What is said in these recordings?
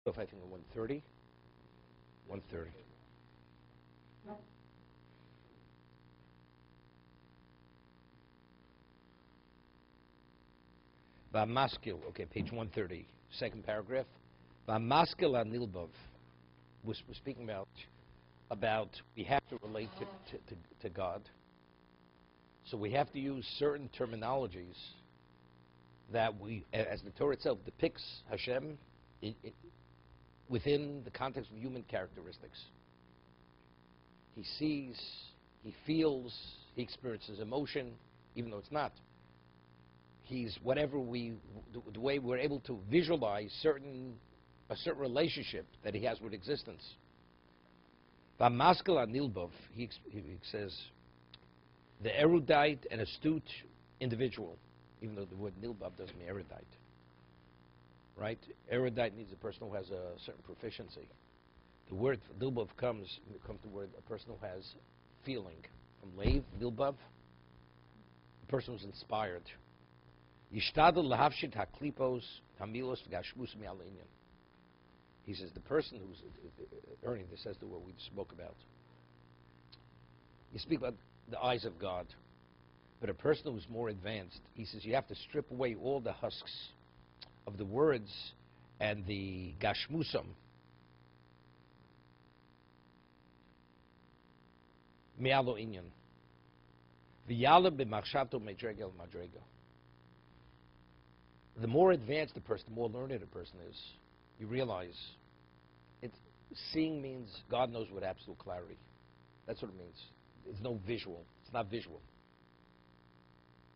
If I think of 130. 130. V'amaskil, okay, page 130, second paragraph. V'amaskil anilbov. We're speaking about we have to relate to God. So we have to use certain terminologies that we, as the Torah itself depicts Hashem within the context of human characteristics. He sees, he feels, he experiences emotion, even though it's not. He's whatever the way we're able to visualize a certain relationship that he has with existence. V'amaskil anilbov, he says, the erudite and astute individual, even though the word nilbov doesn't mean erudite. Right? Erudite means a person who has a certain proficiency. The word nilbov comes the word a person who has feeling. From leiv, nilbov, a person who's inspired. Yishtadel lahavshit haklipos hamilos v'gashmus mi'al inyan. He says the person who's earning this as to what we spoke about. You speak about the eyes of God, but a person who's more advanced, he says you have to strip away all the husks of the words and the gashmusam. Mi'alo inyan. V'yala b'machshavto medrega madrega. The more advanced the person, the more learned a person is, you realize seeing means God knows with absolute clarity. That's what it means. It's no visual. It's not visual.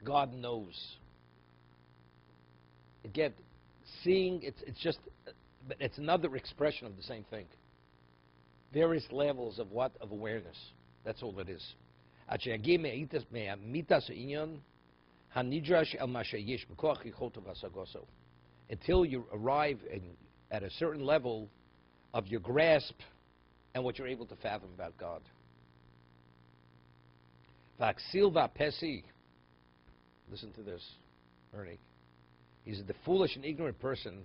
God knows. Again, seeing, it's another expression of the same thing. Various levels of what? Of awareness. That's all it is. Until you arrive at a certain level of your grasp and what you're able to fathom about God. Listen to this, Ernie. He said, the foolish and ignorant person,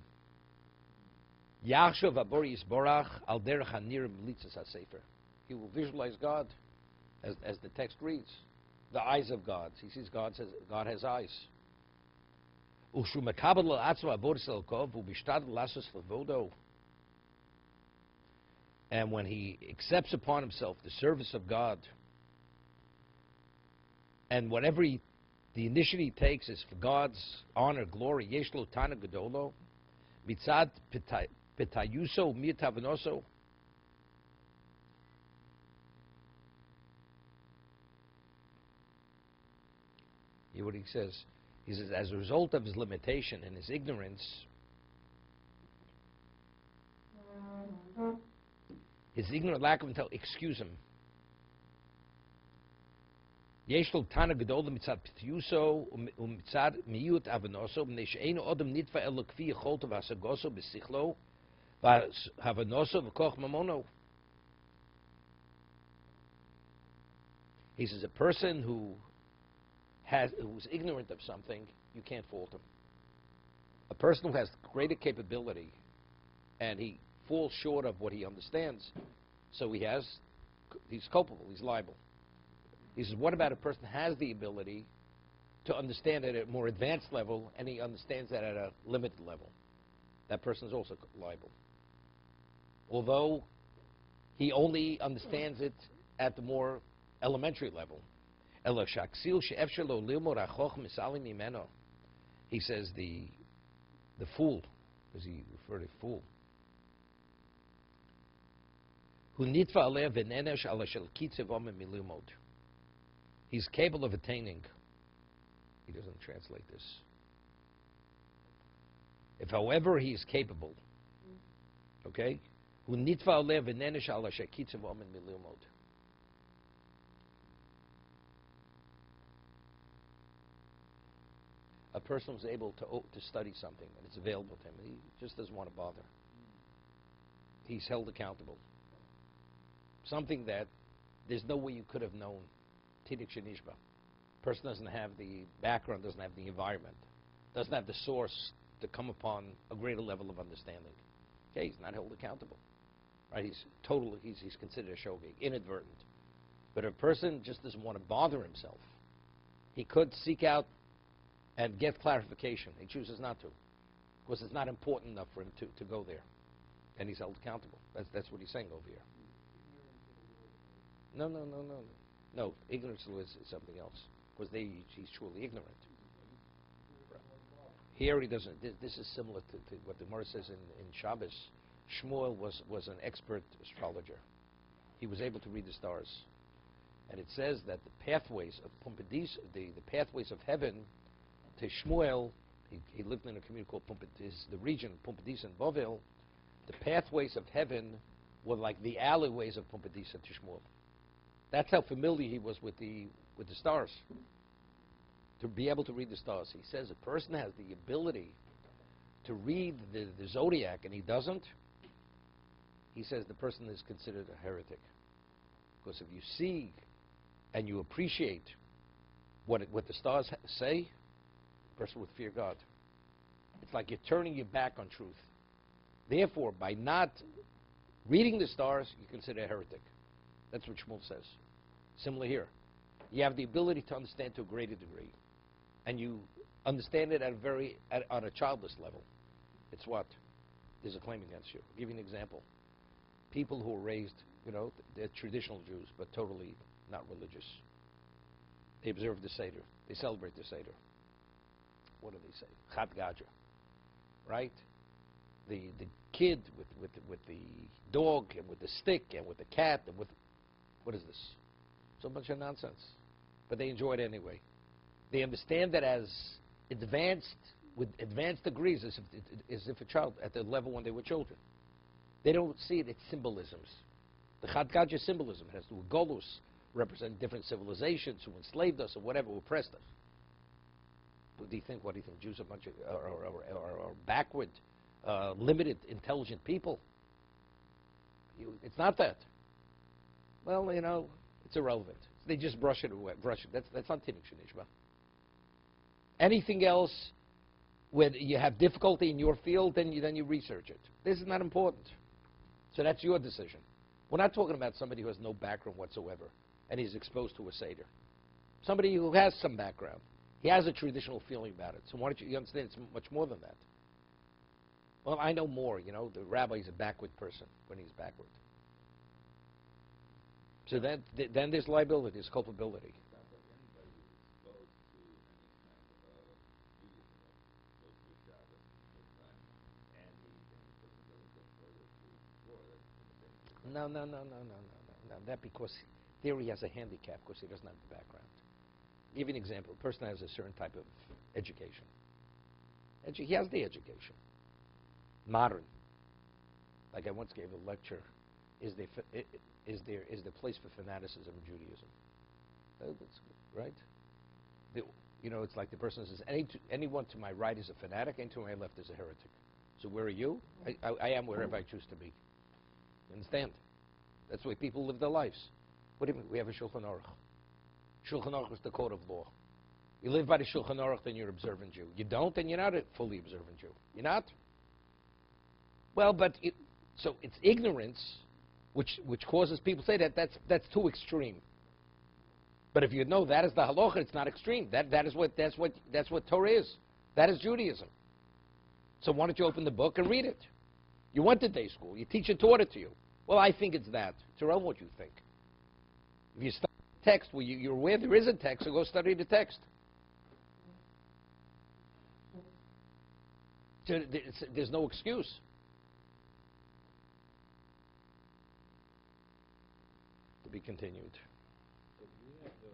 he will visualize God as the text reads. The eyes of God. He sees God has eyes. And when he accepts upon himself the service of God, and whatever the initiative he takes is for God's honor, glory, yeshlo tana gadolo, mitzad pitayuso mitavanoso. Hear what he says. He says, as a result of his limitation and his ignorance, his ignorant lack of intelligence, excuse him. Yeshlo tana gadola mitzad pitiuso umitzad miyut avanoso mnei she'einu odem nitva elo kfi yecholto v'hasagoso b'sichlo v'havanoso v'koch mamono. He says, a person who's ignorant of something, you can't fault him. A person who has greater capability and he falls short of what he understands, so he's culpable, he's liable. He says, what about a person who has the ability to understand it at a more advanced level and he understands that at a limited level? That person is also liable. Although he only understands it at the more elementary level. He says the fool, does he refer to fool? He's capable of attaining. He doesn't translate this. If, however, he is capable, okay? A person who's able to study something and it's available to him, he just doesn't want to bother. He's held accountable. Something that there's no way you could have known. Tidik shenishba. Person doesn't have the background, doesn't have the environment, doesn't have the source to come upon a greater level of understanding. okay, he's not held accountable. Right? He's considered a shogeg, inadvertent. But if a person just doesn't want to bother himself, he could seek out and get clarification. He chooses not to, because it's not important enough for him to go there. And he's held accountable. That's what he's saying over here. No. No, ignorance is something else, because he's truly ignorant. Here he doesn't. This is similar to what the Gemara says in Shabbos. Shmuel was an expert astrologer. He was able to read the stars. And it says that the pathways of Pumbedis, the pathways of heaven, to Shmuel, he lived in a community called Pumbedis, the region of Pumbedis and Bovel. The pathways of heaven were like the alleyways of Pumbedis to Shmuel. That's how familiar he was with the stars. To be able to read the stars. He says a person has the ability to read the zodiac and he doesn't. He says the person is considered a heretic. Because if you see and you appreciate what the stars say, the person would fear God. It's like you're turning your back on truth. Therefore, by not reading the stars, you consider a heretic. That's what Shmuel says. Similar here. You have the ability to understand to a greater degree. And you understand it on a childless level. It's what? There's a claim against you. I'll give you an example. People who are raised, they're traditional Jews, but totally not religious. They observe the Seder. They celebrate the Seder. What do they say? Chat Gadja. Right? The kid with the dog and with the stick and with the cat and with... What is this? So much of nonsense. But they enjoy it anyway. They understand that as advanced, with advanced degrees, as if a child, at the level when they were children. They don't see it, it's symbolisms. The Chat Gadya symbolism has to do with Golus, representing different civilizations who enslaved us or whatever, who oppressed us. What do you think? Jews are a bunch of, are backward, limited, intelligent people? It's not that. Well, it's irrelevant. They just brush it away. That's not Tinnik Shenishma. Anything else, when you have difficulty in your field, then you research it. This is not important. So that's your decision. We're not talking about somebody who has no background whatsoever and he's exposed to a Seder. Somebody who has some background. He has a traditional feeling about it. So why don't you understand it's much more than that? Well, I know more. The rabbi is a backward person when he's backward. So then there's liability, there's culpability. No. That because there he has a handicap because he doesn't have the background. I'll give you an example. A person has a certain type of education. He has the education. Modern. Like I once gave a lecture, is there place for fanaticism in Judaism? That's right. It's like the person says, anyone to my right is a fanatic, and to my left is a heretic. So where are you? I am wherever I choose to be. You understand? That's the way people live their lives. What do you mean? We have a Shulchan Aruch. Shulchan Aruch is the code of law. You live by the Shulchan Aruch, then you're an observant Jew. You don't, then you're not a fully observant Jew. You're not? Well, so it's ignorance which causes people to say that's too extreme. But if you know that is the halacha, it's not extreme. That's what Torah is. That is Judaism. So why don't you open the book and read it? You went to day school. Your teacher taught it to you. Well, I think it's that. It's irrelevant what you think. If you study the text, well, you're aware there is a text, so go study the text. So there's no excuse. To be continued. So do you have the